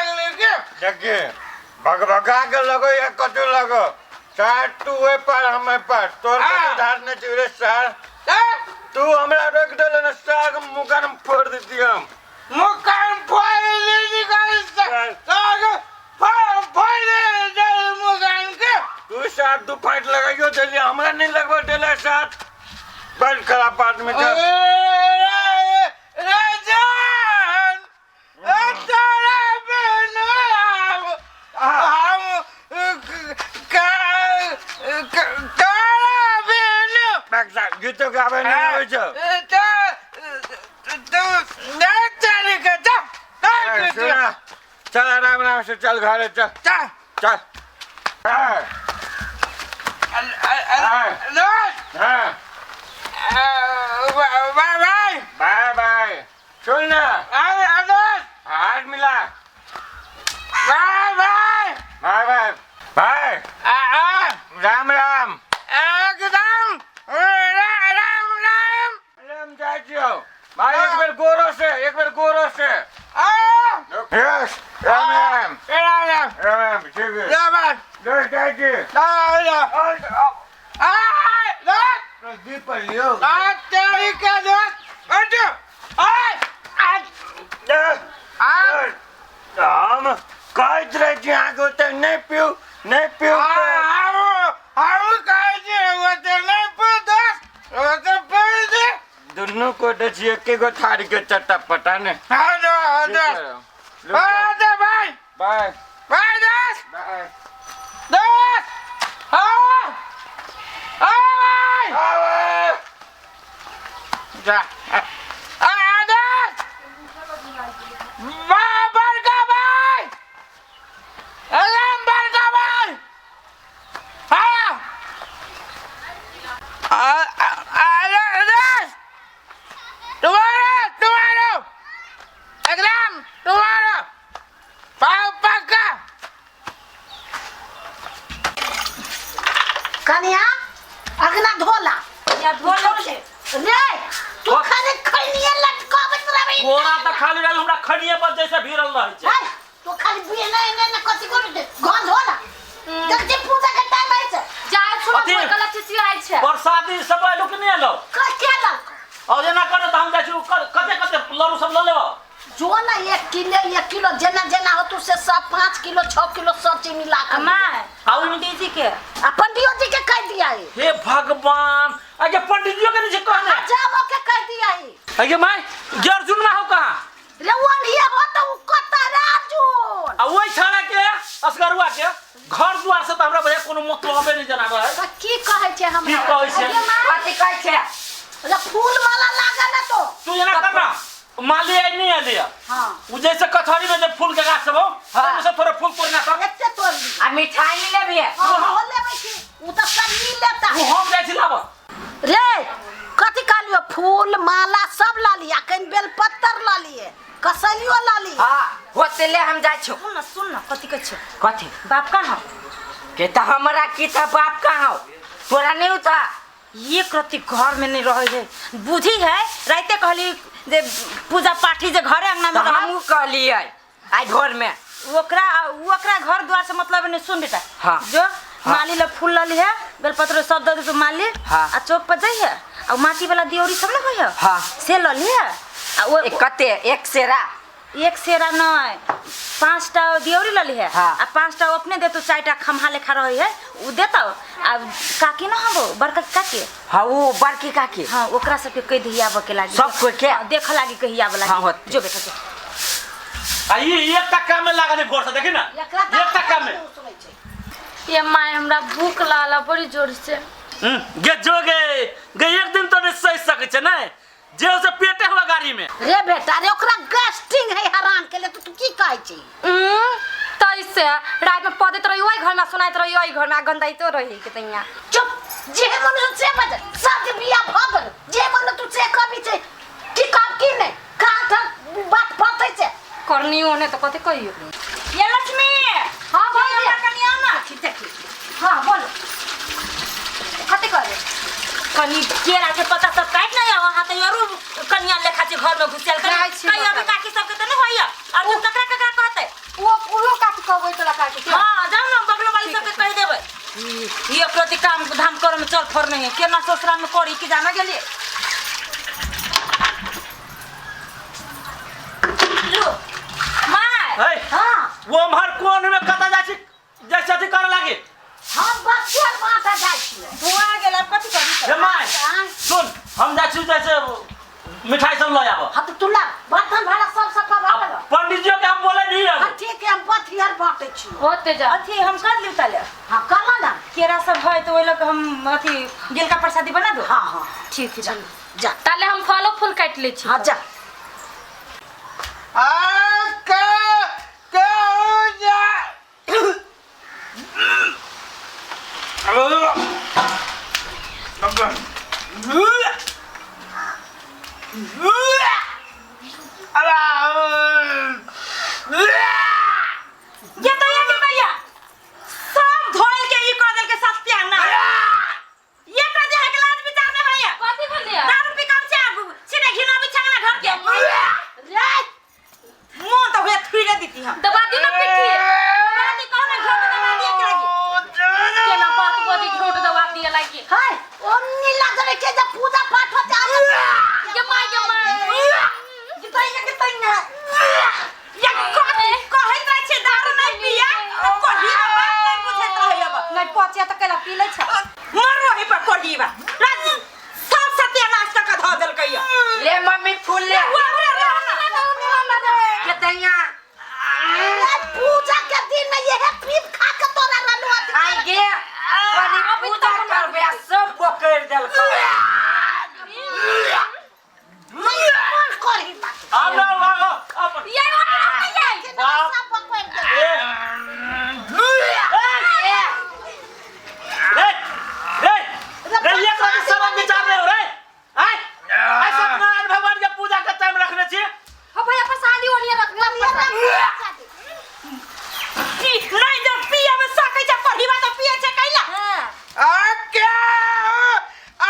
देखिए भगा के लगो या कतु लगो सर तू वे पर हमें पर तोर के धार ने चिरे सर तू हमरा रोक देले न सर मुकान फोड़ देती हम मुकान फोड़ देती सर फोड़ दे मुकान के तू सर तू फाइट लगाइयो देली हमरा नहीं लगवा देले सर बंद करा पास में जा राजन तारा बेनो हम तारा बेनो बक्सा गीत गावे नहीं आवे छ तो नहीं चलेगा जा चल आराम आराम से चल घर चल चल चल बाय बाय बाय बाय सुन ना हाथ मिला bye bye bye bye bye Ram Ram एकदम राम राम राम चाचियो भाई एक बार गोरो से यस राम राम राम राम ठीक है राम दोस्त चाची दीप लियो तेरी का दोस्त हम कहते रहे जी आगे होते नहीं पियो हम कहते होते नहीं पियो दोस्त पियो दे दोनों को दची एक गो थारी के चट्टा पटा ने हाँ बाय बाय बाय दोस्त बाय दोस्त बाय जा दोस्त बड़का भाई एकदम बड़का भाई तुम्हारा एकदम तुम्हारा पाव पक्का कन्या अगना धोला या धोला रे तू खाली खैनिया लटकावत रहबे कोरा त खाली रह हमरा खनिया पर जैसे भीरल रह छै तू खाली बिना ने कथि कर दे घर धोला जल्दी पूजा के टाइम है छै जाय छोड़ गलत चीज आइ छै बरसाती सब लोग नहीं आलो के ला और जेना करे त हम जाइ छु कते लरू सब ल लेबो जो ना 1 किलो जना हो तू से सब 5 किलो 6 किलो सब चीज मिला के मां पंडित जी के पंडित जी के कह दिया है हे भगवान अगे पंडित जी के नहीं कहने जामो के कह दिया है अगे माय जर्जुन में हो कहां रे वलिया हो तो कता राजुन आ ओइ छाना के असगरुआ के घर दुआर से त हमरा भए कोनो मतलब नहीं जनाबे है त की कहै छै हम की कहै छै कथि कहै छै रे फूल माला लागल है तो तू जना करना माली आई नहीं आलिया हां उ जैसे कथरी में जब फूल के गाछ सब हो उससे थोड़ा फूल तोड़ना था एते तोड़ दी आ मिठाई ले भी हो लेबै छी उ त सब मिल लेता वो हम जाइ छी लाबो रे कथि कहलियो फूल माला सब ला लिया कन बेल पत्तर ला लिए कसलियो ला लिए हां होते ले हम जाइ छु सुन न कथि कह छ कथि बाप कहां के त हमरा की त बाप कहां तोरा नहीं उता एक रति घर में नहीं रहे है बुद्धि है राते कहली जे पूजा पाठी जे घरे अंगना में हम कहलिए आई घर में ओकरा घर द्वार से मतलब नहीं सुन बेटा हाँ। जो माली ला फूल ला ली है बेलपत्र सब दे तो माली हाँ। आ चौक पर जाइए और माटी वाला दियोरी सब ना होय हाँ। से ला ली है आ वो कते एक सेरा नहीं 5टा दियोरी ला ली है हाँ। आ 5टा अपने दे तो 4टा खम्हा लेखा रही है उ देता आ काकी ना हबो बड़का काकी हां वो बड़की काकी हां ओकरा सब के कह दिया बके लागी सब कोई के देख लागी कहिया वाला हाँ, जो बेटा जो आई एक टका में लगा दे गोर से देखी ना एक टका में ये माय हमरा भूख लागला बड़ी जोर से गे जोगे गे एक दिन तो नहीं सही सके छ नै जे से पेटे हुआ गाड़ी में रे बेटा रे ओकरा गैस्ट्रिंग है हरान के लिए तू की कहै छी तैसे रात में पदत रही ओई घर में सुनाइत रही ओई घर में गंदाई तो रही के तैया चुप जे मन से बज सब बिया भगल जे मन तू से कभी छे की काम की नहीं का था बात पतै छे करनी होने तो कथि कहियो ये लक्ष्मी हां भैया कनिया ना खिचे हां बोलो कथि करे कनी केरा के पता सब काट नहीं आ वहां त यरू कनिया लेखा छे घर में घुसल कर कई अभी काकी सब के त नहीं होइया और तू ककरा ककरा कहते वो खाए के हां जाओ ना बगल वाली सबके कह देबै ये प्रति काम धाम करे में चल फर नहीं केना ससुराल में करी की जाना गेलिए लो माय हां वो हमार कोन में कता जाछि जैसे अथी करे लागे हम बच्चा माथा जाय छी हुआ गेला कथि करी रे माय सुन हम जाछि जैसे मिठाई सब ले आबो हां तो तुला बर्तन भाड़ा सब सफा बाटे पंडित जी के हम बोले नहीं है ठीक है हम पथियार बाटे छी होते जा अथी हम कर लिउ ताले हां करला ना केरा सब है तो ओइ लोग हम अथी गेल का प्रसादी बना दो हां हां ठीक है चल जा ताले हम फलो फूल काट ले छी हां जा का हो जा ये भैया सब धोल के ई कदल के साथ पियाना ये कर दे है के लाज विचार में भैया कथि बोल दिया दारू पी कम से सीधे घिना बिछाना घर के रे मुंह तो हुए फिरे देती हम दबा दी ना पिठी रानी कौन है घर में दबा दिया करेगी केना बात बोली घोट दबा दिया लागी हाय ओ नीला करे के जब पूजा पाठ हो जा के माय जितैया के तैया या कथि कहत रह छे दारू नहीं पिया कोढ़ी बात नहीं बुझत रह अब नहीं पचे त केला पी ले छ मरो ही पर कोढ़ी बा राज सब सत्यानाश का धो देल कहिया ले मम्मी फूल ले के तैया पूजा के दिन में ये पीप खा के तोरा रनु आई गे वाली पूजा करबे सब पकड़ देल ये सब पकड़ दे भगवान के पूजा के टाइम रखने छी हो भैया प्रसादी ओनिया रखला नहीं जब पिया में सकै छ पढ़ी बा तो पिए छ कैला आ क्या आ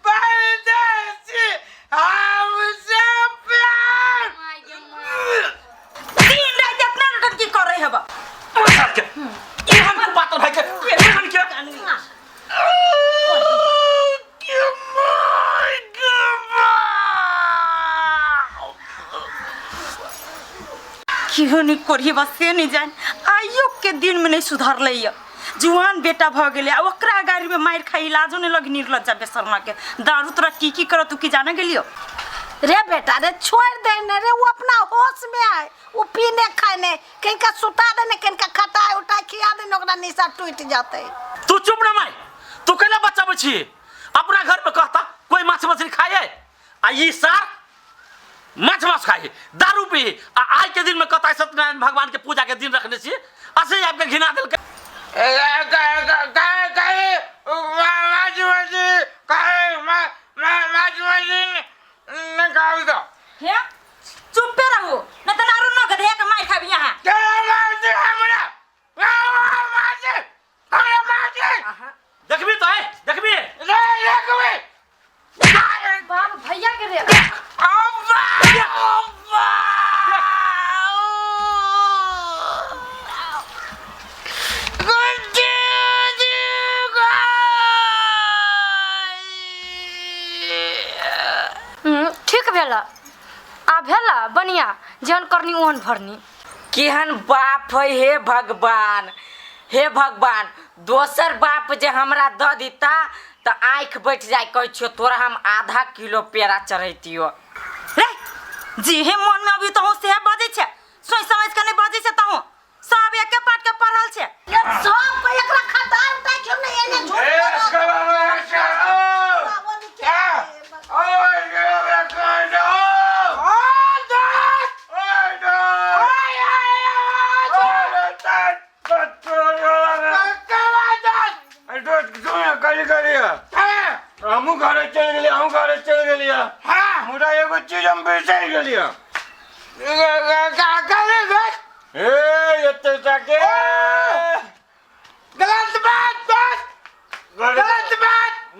परदेसी हमसे प्यार तीन रात जितना रटन की करे हबा ये हमको बात भाई के हम क्या क्यों नहीं करिए बस से नहीं जान आइयो के दिन में नहीं सुधार लइया जुआन बेटा भ गेले ओकरा गाड़ी में मार खाई इलाजो नहीं लग निर्लज्जा बेशर्मा के दारू तोरा की करो तू की जाने गेलियो रे बेटा रे छोड़ दे न रे वो अपना होश में आए वो पीने खाने किनका सुता देने किनका खटाए उठा खिया देने ओकरा निशा टूट जाते तू चुप ना माई तू केला बच्चा बची अपना घर में कहता कोई माछ मछली खाए आ ये सार माछ मांस खाए दारू पी आज के दिन में कहता सत्यनारायण भगवान के पूजा के दिन रखने छी असे आपके घिना दिल के हे चुप पे रहो न त दारू न गधे के मार खाबी यहां देखबी तो है देखबी बाप भैया के रे ठीक भेला आ भेला बनिया जहन करनी ओहन भरनी केहन बाप है हे भगवान दोसर बाप जे हमरा द दीता त आंख बैठ जाय कहै छियो तोरा हम आधा किलो पेड़ा चढ़ैतियो रे जी हे मन में अभी तो से बजे छे सोच समझ के नहीं बजे छे त सब एके पाट के पढ़ल छे ये सब को एकरा खटाए उठा क्यों नहीं एने झूठ हमू घरे चल गेलिया मुदा एगो चीज हम बिसर गेलिया एते जाके गलत बात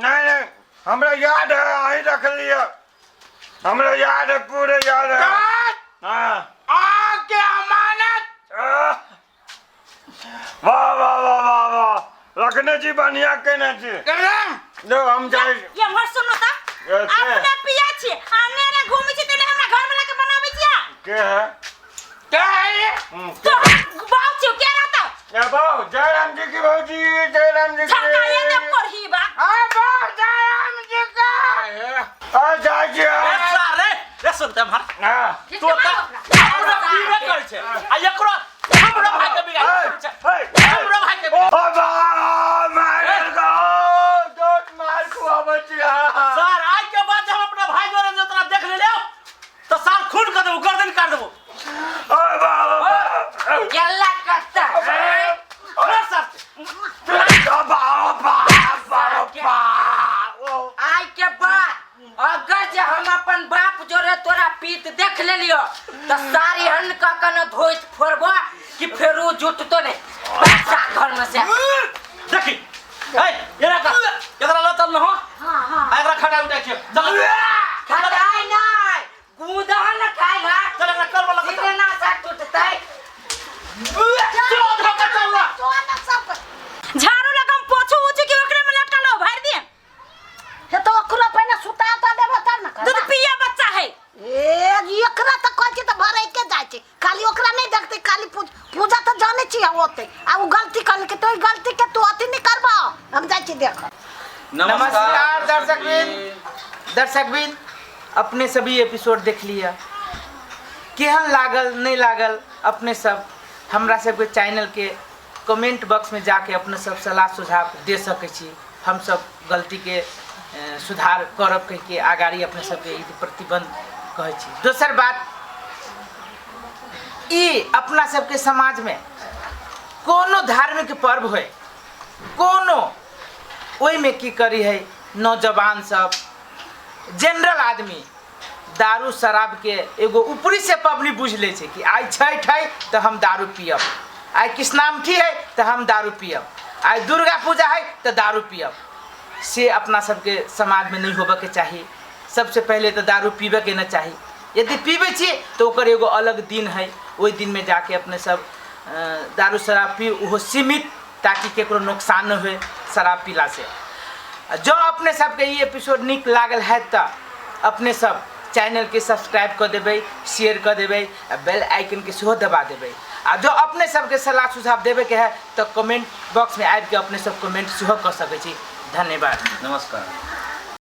नहीं हमरा याद है आई रख लिया हमरा याद है पूरे याद है हाँ आके अमानत रखने छी बढ़िया केने छी जो हम जाए ये मत सुनो ता कैसे? अपने पिया छी आने ने घूमी छी तेने हमरा घर में लाके बनावे छी के है क्या है ये तो बाऊ छी के रहता या बाबू जयराम जी की बाबूजी जयराम जी छका ये ने करही बा हाँ बहुत जयराम जी का आ जाए जी ए सारे रे सुनते मार हां तो हमरा पीबे कर छै आ एकरो हमरा भाई के बिगाड़ छै हमरा भाई के ओ बा मार गो दोस्त मार खुआ बचिया सर आज के बाद जब अपना भाई जोरे जो तोरा देख ले तो साल खून कर देबो गर्दन काट देबो ओ बा गेला कत्ता अरे सर आई के बाद अगर जे हम अपन बाप जोरे तोरा पीत देख लेलियो तो सारी हन का कन धोइत फोड़बो कि फेरू जुटतो नहीं बच्चा घर में से देखी ए येरा का एकरा लतल न हो हां हां एकरा खटा उठा के चल खटाई नहीं गुदा न खाएगा चल एकरा करबो लगा सीधे ना सा टूटतै चलो धक्का चलना झाड़ू लगम पोछू उछू के ओकरे में लटका लो भर दे हे तो ओकरा पहले सुता देबो तब न दूध पिया बच्चा है ए एकरा त कहै छी त भरै के जाय छै खाली ओकरा नहीं देखते खाली पूजा त जाने छी होते आ वो गलती कर के तो गलती के तू अति नहीं करबा हम जाय छी देख नमस्कार दर्शकबिन अपने सभी एपिसोड देख लिया केहन लागल नहीं लागल अपने सब हमरा सबके चैनल के कमेंट बॉक्स में जाके अपने सब सलाह सुझाव दे सकै छी हम सब गलती के सुधार करब कह के आगाड़ी अपने सबके ई प्रतिबंध कहै छी दोसर बात ई अपना सबके समाज में कोनो धार्मिक पर्व होय कोनो ओई में की करी है नौजवान सब जनरल आदमी दारू शराब के एगो ऊपरी से पबनी बुझ ले छै कि आई छठ है तो हम दारू पियब आई कृष्णाष्टमी है तो हम दारू पियब आई दुर्गा पूजा है तो दारू पियब से अपना सबके समाज में नहीं होबे के चाहिए सबसे पहले तो दारू पीबे के न चाहिए यदि पीबे छी तो ओकर एगो अलग दिन है ओई दिन में जाके अपने सब दारू शराब पी वो सीमित ताकि केकरो नुकसान न हो शराब पीला से जो अपने सबके ये एपिसोड निक लागल है तो अपने सब चैनल के सब्सक्राइब कर देबै शेयर कर देबै बेल आइकन के सेहो दबा देबै आ जो अपने सबके सलाह सुझाव देवे के है तो कमेंट बॉक्स में आबि के अपने सब कमेंट सेहो कर सकै छी धन्यवाद नमस्कार